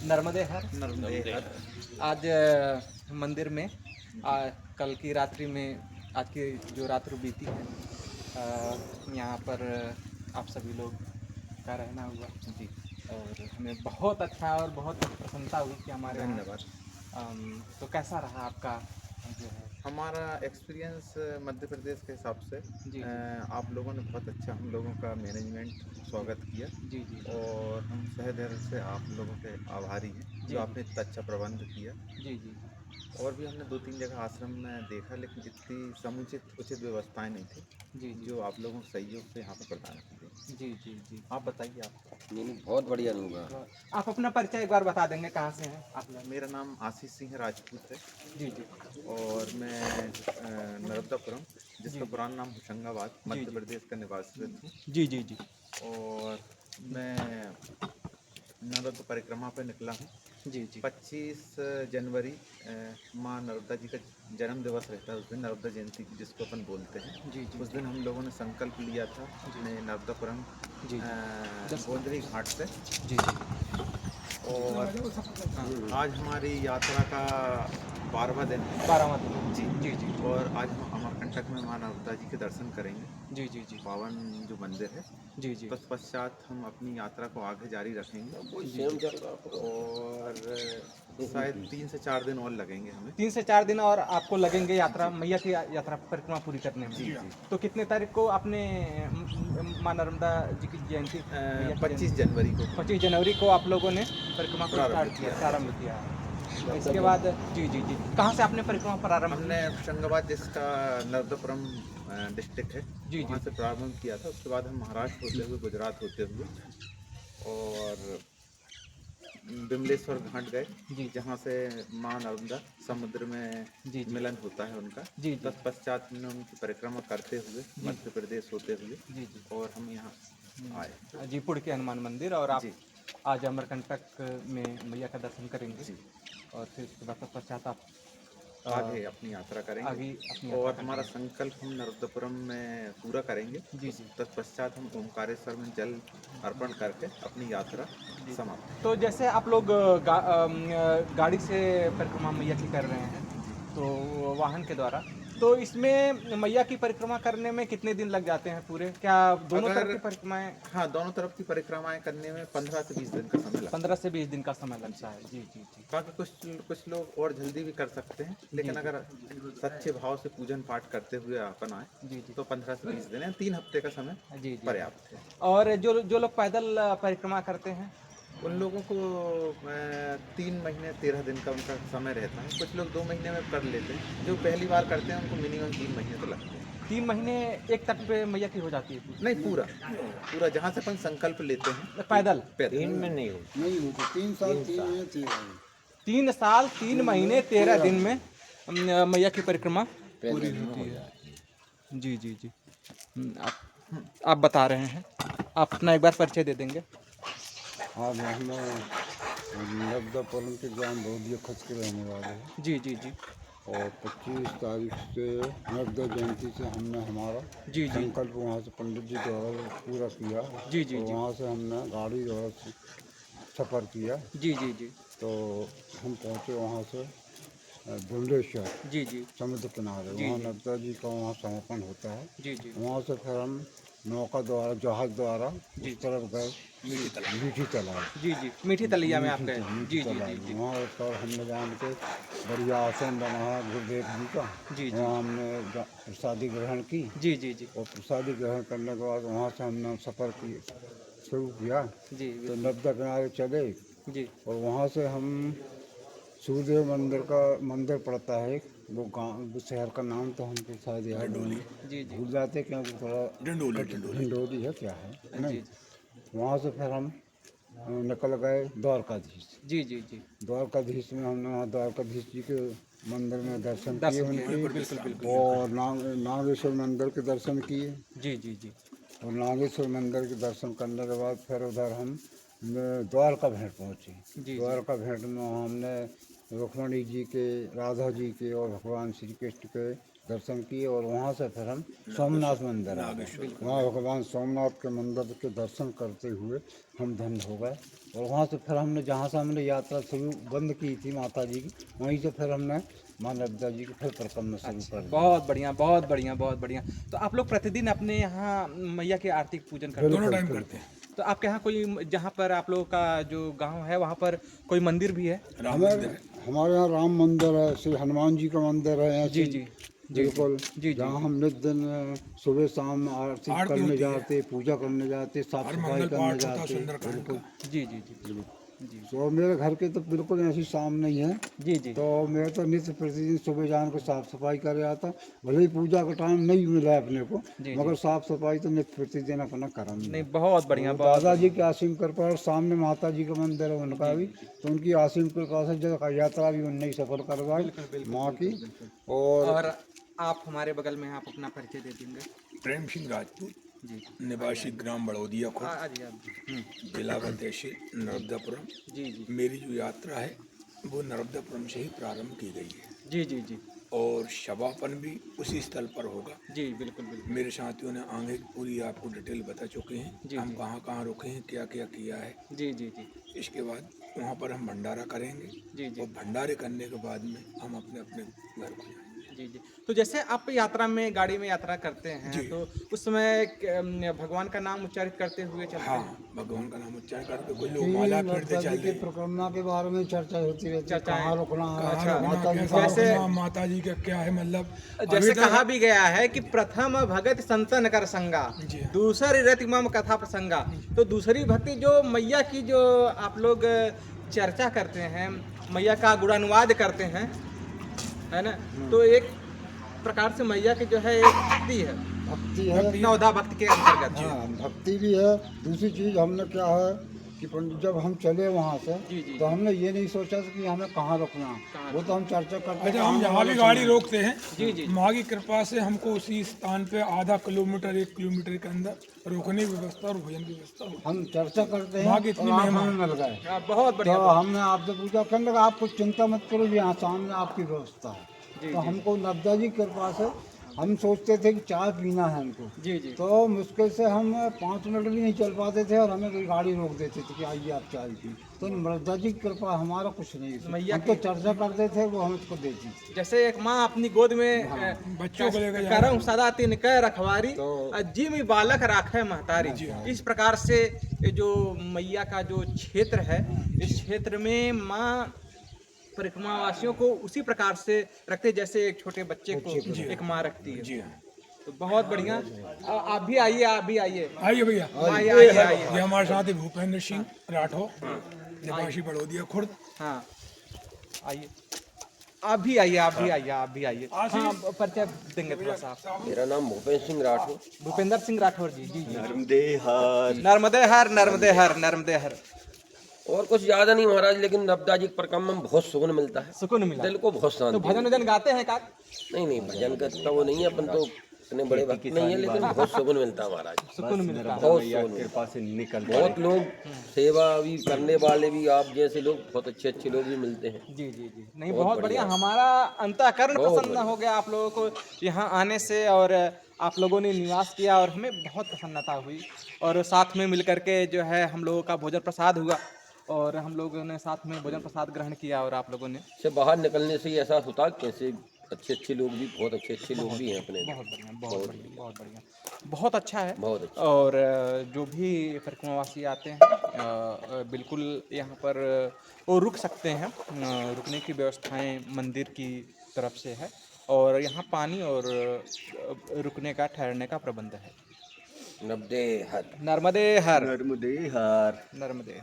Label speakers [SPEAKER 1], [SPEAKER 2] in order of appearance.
[SPEAKER 1] नर्मदे हर।
[SPEAKER 2] नर्मदे हर।
[SPEAKER 1] आज मंदिर में कल की रात्रि में, आज की जो रात्रि बीती है, यहाँ पर आप सभी लोग का रहना हुआ
[SPEAKER 2] जी,
[SPEAKER 1] और हमें बहुत अच्छा और बहुत प्रसन्नता हुई कि हमारे यहाँ
[SPEAKER 2] धन्यवाद।
[SPEAKER 1] तो कैसा रहा आपका जो है?
[SPEAKER 2] हमारा एक्सपीरियंस मध्य प्रदेश के हिसाब से
[SPEAKER 1] जी जी
[SPEAKER 2] आप लोगों ने बहुत अच्छा हम लोगों का मैनेजमेंट
[SPEAKER 1] जी
[SPEAKER 2] स्वागत किया,
[SPEAKER 1] जी जी
[SPEAKER 2] और हम तहे दिल से आप लोगों के आभारी हैं
[SPEAKER 1] जी
[SPEAKER 2] जो
[SPEAKER 1] जी
[SPEAKER 2] आपने इतना अच्छा प्रबंध किया।
[SPEAKER 1] जी जी
[SPEAKER 2] और भी हमने 2-3 जगह आश्रम में देखा, लेकिन इतनी समुचित उचित व्यवस्थाएं नहीं थी
[SPEAKER 1] जी जी
[SPEAKER 2] जो आप लोगों के सहयोग से यहाँ पर प्रदान की गई।
[SPEAKER 1] जी जी जी।
[SPEAKER 2] आप बताइए आप।
[SPEAKER 3] नहीं नहीं, बहुत बढ़िया लोग हैं।
[SPEAKER 1] तो आप अपना परिचय एक बार बता देंगे, कहाँ से हैं आप लोग?
[SPEAKER 2] मेरा नाम आशीष सिंह राजपूत है,
[SPEAKER 1] जी जी
[SPEAKER 2] और मैं नर्मदापुरम,
[SPEAKER 1] जी
[SPEAKER 2] जिसका पुराना नाम होशंगाबाद,
[SPEAKER 1] जी
[SPEAKER 2] मध्य
[SPEAKER 1] जी
[SPEAKER 2] प्रदेश का निवासी हूँ।
[SPEAKER 1] जी जी जी
[SPEAKER 2] और मैं नर्मदा परिक्रमा पर निकला हूँ।
[SPEAKER 1] जी जी
[SPEAKER 2] 25 जनवरी माँ नर्मदा जी का जन्म दिवस रहता है, उस दिन नर्मदा जयंती जिसको अपन बोलते हैं।
[SPEAKER 1] जी जी
[SPEAKER 2] उस दिन हम लोगों ने संकल्प लिया था अपने नर्मदापुरम
[SPEAKER 1] जी जी
[SPEAKER 2] गोंदरी घाट से।
[SPEAKER 1] जी
[SPEAKER 2] और
[SPEAKER 1] हाँ,
[SPEAKER 2] आज हमारी यात्रा का 12वां दिन है।
[SPEAKER 1] 12वां दिन।
[SPEAKER 2] जी।
[SPEAKER 1] जी जी
[SPEAKER 2] और आज हम अमरकंटक में माँ नर्मदा जी के दर्शन करेंगे,
[SPEAKER 1] जी जी जी
[SPEAKER 2] पावन जो मंदिर है।
[SPEAKER 1] जी जी
[SPEAKER 2] तत्पश्चात हम अपनी यात्रा को आगे जारी रखेंगे,
[SPEAKER 3] कोई
[SPEAKER 1] जी
[SPEAKER 3] सेम
[SPEAKER 1] जी।
[SPEAKER 3] चल रहा पूरा।
[SPEAKER 2] और शायद 3 से 4 दिन और लगेंगे हमें।
[SPEAKER 1] 3 से 4 दिन और आपको लगेंगे यात्रा,
[SPEAKER 2] जी
[SPEAKER 1] मैया की यात्रा परिक्रमा पूरी करने में।
[SPEAKER 2] जी जी।
[SPEAKER 1] तो कितने तारीख को आपने माँ नर्मदा जी की जयंती, मैया की
[SPEAKER 2] 25
[SPEAKER 1] जयंती,
[SPEAKER 2] जनवरी को
[SPEAKER 1] 25 जनवरी को आप लोगों ने परिक्रमा को
[SPEAKER 2] प्रारंभ
[SPEAKER 1] स्टार्ट किया,
[SPEAKER 2] किया था।
[SPEAKER 1] प्रारंभ
[SPEAKER 2] जी।
[SPEAKER 1] किया है। और
[SPEAKER 3] नर्मदा
[SPEAKER 1] इसके बाद
[SPEAKER 3] जयंती।
[SPEAKER 1] जी जी जी, कहाँ से आपने परिक्रमा प्रारंभ
[SPEAKER 2] हमने
[SPEAKER 1] की?
[SPEAKER 2] होशंगाबाद, जिसका नर्मदापुरम डिस्ट्रिक्ट है,
[SPEAKER 1] जी जी
[SPEAKER 2] वहाँ से प्रारंभ किया था। उसके बाद हम महाराष्ट्र होते हुए, गुजरात होते हुए, और विमलेश्वर घाट गए,
[SPEAKER 1] जी
[SPEAKER 2] जहाँ से माँ नर्मदा समुद्र में
[SPEAKER 1] जी जी
[SPEAKER 2] मिलन होता है उनका।
[SPEAKER 1] जी जी
[SPEAKER 2] तत्पश्चात हमने उनकी परिक्रमा करते हुए
[SPEAKER 1] जी
[SPEAKER 2] मध्य प्रदेश होते हुए,
[SPEAKER 1] जी जी
[SPEAKER 2] और हम यहाँ आए।
[SPEAKER 1] जीपुर के हनुमान मंदिर, और आप
[SPEAKER 2] जी
[SPEAKER 1] आज अमरकंटक में मैया का दर्शन करेंगे,
[SPEAKER 2] जी।
[SPEAKER 1] और फिर उसके बाद तत्पश्चात आप
[SPEAKER 2] आगे अपनी यात्रा करेंगे,
[SPEAKER 1] आगे अपनी यात्रा
[SPEAKER 2] और हमारा
[SPEAKER 1] करेंगे।
[SPEAKER 2] संकल्प हम नर्मदापुरम में पूरा करेंगे।
[SPEAKER 1] जी
[SPEAKER 2] उस
[SPEAKER 1] जी
[SPEAKER 2] तत्पश्चात हम ओमकारेश्वर में जल अर्पण करके अपनी यात्रा
[SPEAKER 1] जी।
[SPEAKER 2] समाप्त
[SPEAKER 1] तो जैसे आप लोग गाड़ी से परिक्रमा मैया की कर रहे हैं,
[SPEAKER 2] करेंगे। जी।
[SPEAKER 1] तो वाहन के द्वारा, तो इसमें मैया की परिक्रमा करने में कितने दिन लग जाते हैं पूरे? क्या दोनों
[SPEAKER 2] अगर
[SPEAKER 1] तरफ की परिक्रमाएं?
[SPEAKER 2] हाँ, दोनों तरफ की परिक्रमाएं करने में 15 से 20 दिन का समय लगता
[SPEAKER 1] 15 से 20 दिन का समय
[SPEAKER 2] है। जी।
[SPEAKER 1] लगता है। जी जी जी
[SPEAKER 2] बाकी कुछ कुछ लोग और जल्दी भी कर सकते हैं,
[SPEAKER 1] जी
[SPEAKER 2] लेकिन
[SPEAKER 1] जी
[SPEAKER 2] अगर सच्चे भाव से पूजन पाठ करते हुए अपन आए
[SPEAKER 1] जी जी
[SPEAKER 2] तो 15 से 20 दिन है, 3 हफ्ते का समय
[SPEAKER 1] जी जी जी।
[SPEAKER 2] पर्याप्त है।
[SPEAKER 1] और जो जो लोग पैदल परिक्रमा करते हैं?
[SPEAKER 2] उन लोगों को 3 महीने 13 दिन का उनका समय रहता है। कुछ लोग 2 महीने में कर लेते हैं, जो पहली बार करते हैं उनको मिनिमम 3 महीने तो लगते हैं।
[SPEAKER 1] 3 महीने एक तट पे मैया की हो जाती है पूरी?
[SPEAKER 2] नहीं, पूरा पूरा जहाँ से अपन संकल्प लेते हैं
[SPEAKER 1] पैदल?
[SPEAKER 2] पैदल।
[SPEAKER 3] 3 में नहीं होती।
[SPEAKER 4] नहीं होती, 3 साल 3 महीने 3 महीने
[SPEAKER 1] 3 साल 3 महीने 13 दिन में मैया की परिक्रमा पूरी
[SPEAKER 3] पैदल में
[SPEAKER 1] होती
[SPEAKER 3] हो
[SPEAKER 1] है।
[SPEAKER 3] जाती है।
[SPEAKER 1] जी जी जी। आप बता रहे हैं, आप अपना एक बार परिचय दे देंगे?
[SPEAKER 4] हाँ, हमें नर्मदापुरम के ग्राम बौदिया खच के रहने वाले हैं।
[SPEAKER 1] जी जी जी
[SPEAKER 4] और 25 तारीख से नर्मदा जयंती से हमने हमारा
[SPEAKER 1] जी जी
[SPEAKER 4] संकल्प वहाँ से पंडित जी द्वारा पूरा किया।
[SPEAKER 1] जी जी
[SPEAKER 4] और
[SPEAKER 1] जी
[SPEAKER 4] वहाँ से हमने गाड़ी द्वारा सफ़र किया।
[SPEAKER 1] जी जी जी
[SPEAKER 4] तो हम पहुँचे वहाँ से भुवनेश्वर
[SPEAKER 1] जी जी
[SPEAKER 4] समुद्र किनारे।
[SPEAKER 1] जी
[SPEAKER 4] वहाँ
[SPEAKER 1] जी
[SPEAKER 4] नर्मदा जी का वहाँ समापन होता है।
[SPEAKER 1] जी जी
[SPEAKER 4] वहाँ से फिर हम नौका द्वारा, जहाज़ द्वारा
[SPEAKER 1] जी
[SPEAKER 4] उस तरफ गए, मीठी तालाब।
[SPEAKER 1] जी जी। मीठी तलैया में आप गए?
[SPEAKER 4] मीठी
[SPEAKER 1] जी जी जी
[SPEAKER 4] तालाब
[SPEAKER 1] जी
[SPEAKER 4] वहाँ पर हमने जान के बढ़िया आसन बना है गुरुदेव जी का।
[SPEAKER 1] जी जी
[SPEAKER 4] वहाँ हमने प्रसादी ग्रहण की।
[SPEAKER 1] जी जी जी
[SPEAKER 4] और प्रसादी ग्रहण करने के बाद वहाँ से हमने सफ़र की शुरू किया।
[SPEAKER 1] जी
[SPEAKER 4] तो
[SPEAKER 1] बिल्कुल।
[SPEAKER 4] नर्मदा किनारे चले,
[SPEAKER 1] जी
[SPEAKER 4] और वहाँ से हम सूर्यदेव मंदिर का मंदिर पड़ता है एक, वो गाँव, वो शहर का नाम तो हमको शायद याद नहीं,
[SPEAKER 1] जी जी
[SPEAKER 4] भूल जाते क्योंकि थोड़ा ढिंडोली है क्या है नहीं।
[SPEAKER 1] जी
[SPEAKER 4] वहाँ से फिर हम निकल गए द्वारकाधीश।
[SPEAKER 1] जी जी जी।
[SPEAKER 4] द्वारकाधीश में हमने वहाँ द्वारकाधीश जी के मंदिर में दर्शन किए
[SPEAKER 1] दर्शन किए,
[SPEAKER 4] उनके।
[SPEAKER 1] बिल्कुल बिल्कुल।
[SPEAKER 4] और नागेश्वर मंदिर के दर्शन किए।
[SPEAKER 1] जी जी जी
[SPEAKER 4] और नागेश्वर मंदिर के दर्शन करने के बाद फिर उधर हम द्वारका भेंट पहुँचे।
[SPEAKER 1] जी जी
[SPEAKER 4] द्वारका भेंट में हमने रुक्मणी जी के, राधा जी के और भगवान श्री कृष्ण के दर्शन किए और वहाँ से फिर हम सोमनाथ मंदिर आ गए। वहाँ भगवान सोमनाथ के मंदिर के दर्शन करते हुए हम धन्य हो गए। और वहाँ से फिर हमने जहाँ से हमने यात्रा शुरू बंद की थी माता जी की, वहीं से फिर हमने माँ नर्मदा जी की फिर परिक्रमा शुरू कर दी।
[SPEAKER 1] बहुत बढ़िया, बहुत बढ़िया, बहुत बढ़िया। तो आप लोग प्रतिदिन अपने यहाँ मैया के आरती पूजन करते हैं?
[SPEAKER 4] दोनों टाइम करते हैं।
[SPEAKER 1] तो आपके यहाँ कोई, जहाँ पर आप लोगों का जो गांव है वहाँ पर कोई मंदिर भी है?
[SPEAKER 4] हमारे यहाँ राम मंदिर है, श्री हनुमान जी का मंदिर है।
[SPEAKER 1] जी जी
[SPEAKER 4] बिल्कुल
[SPEAKER 1] जी।
[SPEAKER 4] जहाँ हम नित दिन सुबह शाम आरती करने जाते, पूजा करने जाते, साफ सफाई करने जाते। बिल्कुल
[SPEAKER 1] जी जी जी जी
[SPEAKER 4] तो मेरे घर के तो बिल्कुल ऐसी सामने ही है।
[SPEAKER 1] जी जी।
[SPEAKER 4] तो मैं तो नित्य प्रतिदिन सुबह जान को साफ सफाई कर आता। भले ही पूजा का टाइम नहीं मिला है अपने को, मगर साफ सफाई तो नित्य प्रतिदिन अपना करम
[SPEAKER 1] नहीं, बहुत बढ़िया।
[SPEAKER 4] दादाजी की असीम कृपा और सामने माता जी का मंदिर है उनका भी, तो उनकी असीम कृपा से जो यात्रा भी उनने ही सफल करवाई माँ की।
[SPEAKER 1] और आप हमारे बगल में, आप अपना परिचय दे देंगे?
[SPEAKER 5] प्रेम सिंह राजपूत,
[SPEAKER 1] जी
[SPEAKER 5] निवासी ग्राम बड़ौदिया खुर्द,
[SPEAKER 1] जी आप।
[SPEAKER 5] जिला व तहसील नर्मदापुरम।
[SPEAKER 1] जी जी
[SPEAKER 5] मेरी जो यात्रा है वो नर्मदापुरम से ही प्रारंभ की गई है
[SPEAKER 1] जी जी जी
[SPEAKER 5] और समापन भी उसी स्थल पर होगा।
[SPEAKER 1] जी बिल्कुल बिल्कुल।
[SPEAKER 5] मेरे साथियों ने आगे पूरी आपको डिटेल बता चुके हैं, हम कहाँ कहाँ रुके हैं, क्या क्या किया है।
[SPEAKER 1] जी जी जी
[SPEAKER 5] इसके बाद वहाँ पर हम भंडारा करेंगे
[SPEAKER 1] जी जी
[SPEAKER 5] और भंडारे करने के बाद में हम अपने अपने घर को जाएंगे।
[SPEAKER 1] जी जी। तो जैसे आप यात्रा में, गाड़ी में यात्रा करते हैं, तो उस समय भगवान का नाम उच्चारित करते हुए चलते हैं?
[SPEAKER 5] हाँ, भगवान का नाम उच्चारण करके कोई लोग माला फेरते चल
[SPEAKER 4] के परिक्रमा के बारे में चर्चा होती रहती है, कहाँ रुकना है,
[SPEAKER 1] जैसे
[SPEAKER 5] माता जी का क्या है, मतलब
[SPEAKER 1] जैसे कहा भी गया है कि प्रथम भगत संतन कर संगा, दूसरी रति मम कथा प्रसंगा। तो दूसरी भक्ति जो मैया की, जो आप लोग चर्चा करते हैं, मैया का गुणानुवाद करते हैं, है ना, तो एक प्रकार से मैया की जो है एक भक्ति है।
[SPEAKER 4] भक्ति है,
[SPEAKER 1] नवधा भक्ति के अंतर्गत।
[SPEAKER 4] हाँ भक्ति भी है। दूसरी चीज हमने क्या है कि जब हम चले वहाँ से, तो हमने ये नहीं सोचा था कि हमें कहाँ रुकना, वो तो हम चर्चा करते हैं।
[SPEAKER 5] अच्छा, हम जहाँ भी गाड़ी रोकते हैं, माँ की कृपा से हमको उसी स्थान पे आधा किलोमीटर 1 किलोमीटर के अंदर रुकने की व्यवस्था और भोजन की व्यवस्था।
[SPEAKER 4] हम चर्चा करते हैं,
[SPEAKER 5] माँ की इतनी
[SPEAKER 4] और हमें मिल गए।
[SPEAKER 1] बहुत बढ़िया।
[SPEAKER 4] तो हमने आपसे पूछा, कहने लगा आप कुछ चिंता मत करो, यहाँ सामने आपकी व्यवस्था है। तो हमको नर्मदा जी की कृपा से हम सोचते थे कि चाय पीना है हमको,
[SPEAKER 1] जी जी,
[SPEAKER 4] तो मुश्किल से हम 5 मिनट भी नहीं चल पाते थे और हमें कोई गाड़ी रोक देते थे कि आइए आप चाय पी। तो नर्मदा जी की कृपा, हमारा कुछ नहीं थी, हम तो चर्चा करते थे, वो हमको देती थी।
[SPEAKER 1] जैसे एक माँ अपनी गोद में
[SPEAKER 5] बच्चों को लेकर
[SPEAKER 1] करम सदा तिन कह रखवारी, जिमी बालक राखे महतारी। इस प्रकार से ये जो मैया का जो क्षेत्र है, इस क्षेत्र में माँ परिक्रमावासियों को उसी प्रकार से रखते जैसे एक छोटे बच्चे को एक माँ रखती है। तो बहुत बढ़िया। आप भी आइए, आप भी आइए,
[SPEAKER 5] आइए भैया,
[SPEAKER 1] आइए आइए आइए।
[SPEAKER 5] ये हमारे साथ ही भूपेंद्र सिंह राठौर, निवासी बड़ौदिया खुर्द।
[SPEAKER 1] हाँ आइए, आप भी आइए, आप भी आइए, आप भी आइए। हाँ, परिचय देंगे थोड़ा सा आप?
[SPEAKER 3] मेरा नाम भूपेंद्र सिंह राठौर।
[SPEAKER 1] भूपेंद्र सिंह राठौर जी। जी जी।
[SPEAKER 3] नर्मदे हर,
[SPEAKER 1] नर्मदे हर, नर्मदे हर, नर्मदे हर।
[SPEAKER 3] और कुछ ज्यादा नहीं महाराज, लेकिन नर्मदा जी की परिक्रमा में बहुत सुकून मिलता है,
[SPEAKER 1] सुकून मिला,
[SPEAKER 3] दिल को बहुत शांति।
[SPEAKER 1] तो भजन वजन गाते हैं का?
[SPEAKER 3] नहीं, भजन का इतना वो नहीं है, अपन तो इतने बड़े भक्त नहीं है, लेकिन बहुत सुकून मिलता है महाराज,
[SPEAKER 1] सुकून मिलता है।
[SPEAKER 3] बहुत कृपा से निकल। बहुत लोग सेवा भी करने वाले भी, आप जैसे लोग, बहुत अच्छे लोग भी मिलते हैं।
[SPEAKER 1] जी जी जी। नहीं, बहुत बढ़िया। हमारा अंतःकरण प्रसन्न हो गया आप लोगों को यहाँ आने से, और आप लोगों ने निवास किया और हमें बहुत प्रसन्नता हुई। और साथ में मिलकर के जो है हम लोगों का भोजन प्रसाद हुआ, और हम लोगों ने साथ में भोजन प्रसाद ग्रहण किया, और आप लोगों ने
[SPEAKER 3] से बाहर निकलने से ही एहसास होता है कैसे अच्छे लोग भी, बहुत अच्छे लोग भी हैं अपने।
[SPEAKER 1] बहुत बढ़िया, बहुत बढ़िया, बहुत बढ़िया, बहुत अच्छा है।
[SPEAKER 3] बहुत अच्छा।
[SPEAKER 1] और जो भी परिक्रमावासी आते हैं, बिल्कुल यहाँ पर वो रुक सकते हैं। रुकने की व्यवस्थाएं मंदिर की तरफ से है, और यहाँ पानी और रुकने का, ठहरने का प्रबंध है।
[SPEAKER 3] नर्मदे हर,
[SPEAKER 1] नर्मदे हर,
[SPEAKER 3] नर्मदे हर,
[SPEAKER 1] नर्मदे।